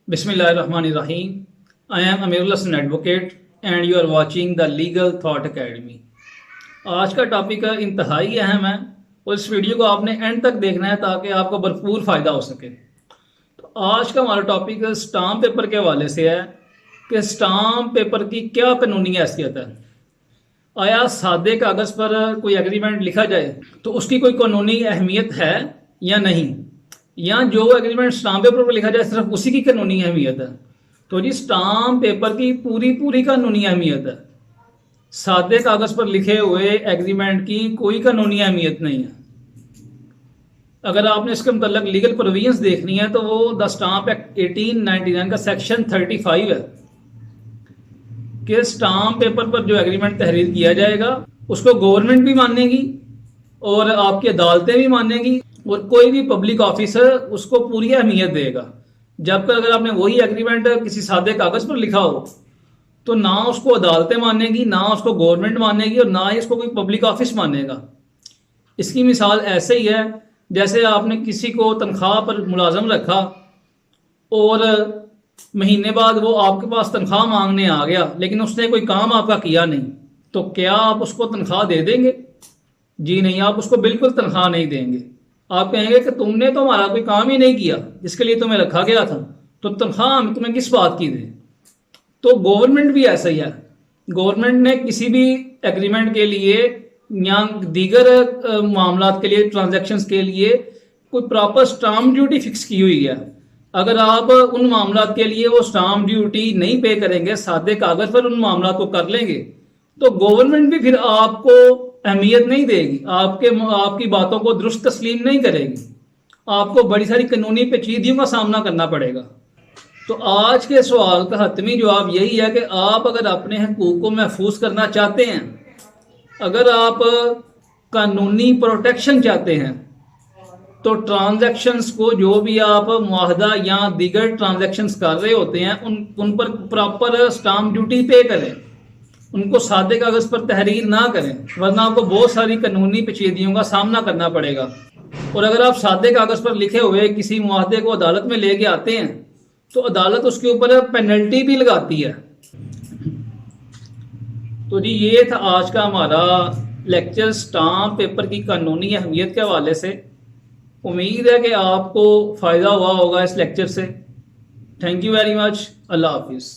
Bismillahirrahmanirrahim. I am Amirul Hasan Advocate and you are watching the Legal Thought Academy. आज का topic इंतहाई अहम है और इस वीडियो को आपने एंड तक देखना है ताकि आपको भरपूर फ़ायदा हो सके। तो आज का हमारा टॉपिक स्टाम्प पेपर के हवाले से है कि स्टाम्प पेपर की क्या कानूनी हैसियत है। आया सादे कागज़ पर कोई एग्रीमेंट लिखा जाए तो उसकी कोई कानूनी अहमियत है या नहीं, या जो एग्रीमेंट स्टाम्प पेपर पर लिखा जाए सिर्फ उसी की कानूनी अहमियत है। तो जी स्टाम्प पेपर की पूरी कानूनी अहमियत है, सादे कागज़ पर लिखे हुए एग्रीमेंट की कोई कानूनी अहमियत नहीं है। अगर आपने इसके मतलब लीगल प्रोविजंस देखनी है तो वो द स्टाम्प एक्ट 1899 का सेक्शन 35 है कि स्टाम्प पेपर पर जो एग्रीमेंट तहरीर किया जाएगा उसको गवर्नमेंट भी मानेगी और आपकी अदालतें भी मानेगी और कोई भी पब्लिक ऑफिसर उसको पूरी अहमियत देगा। जबकि अगर आपने वही एग्रीमेंट किसी सादे कागज़ पर लिखा हो तो ना उसको अदालतें मानेगी, ना उसको गवर्नमेंट मानेगी और ना ही इसको कोई पब्लिक ऑफिस मानेगा। इसकी मिसाल ऐसे ही है जैसे आपने किसी को तनख्वाह पर मुलाजम रखा और महीने बाद वो आपके पास तनख्वाह मांगने आ गया लेकिन उसने कोई काम आपका किया नहीं, तो क्या आप उसको तनख्वाह दे देंगे? जी नहीं, आप उसको बिल्कुल तनख्वाह नहीं देंगे। आप कहेंगे कि तुमने तो हमारा कोई काम ही नहीं किया जिसके लिए तुम्हें रखा गया था, तो तनख्वाह हम तुम्हें किस बात की दें? तो गवर्नमेंट भी ऐसा ही है। गवर्नमेंट ने किसी भी एग्रीमेंट के लिए या दीगर मामलात के लिए, ट्रांजैक्शंस के लिए कोई प्रॉपर स्टाम्प ड्यूटी फिक्स की हुई है। अगर आप उन मामलात के लिए वो स्टाम्प ड्यूटी नहीं पे करेंगे, सादे कागज़ पर उन मामलात को कर लेंगे, तो गवर्नमेंट भी फिर आपको अहमियत नहीं देगी, आपकी बातों को दुरुस्त तस्लीम नहीं करेगी। आपको बड़ी सारी कानूनी पेचीदगियों का सामना करना पड़ेगा। तो आज के सवाल का हतमी जवाब यही है कि आप अगर अपने हकूक़ को महफूज करना चाहते हैं, अगर आप कानूनी प्रोटेक्शन चाहते हैं, तो ट्रांजैक्शंस को, जो भी आप मुआहदा या दीगर ट्रांजैक्शंस कर रहे होते हैं, उन पर प्रॉपर स्टाम्प ड्यूटी पे करें, उनको सादे कागज़ पर तहरीर ना करें, वरना आपको बहुत सारी कानूनी पेचीदगियों का सामना करना पड़ेगा। और अगर आप सादे कागज़ पर लिखे हुए किसी मुआहदे को अदालत में लेके आते हैं तो अदालत उसके ऊपर पेनल्टी भी लगाती है। तो जी ये था आज का हमारा लेक्चर स्टाम्प पेपर की कानूनी अहमियत के हवाले से। उम्मीद है कि आपको फ़ायदा हुआ होगा इस लेक्चर से। Thank you very much. अल्लाह हाफिज़।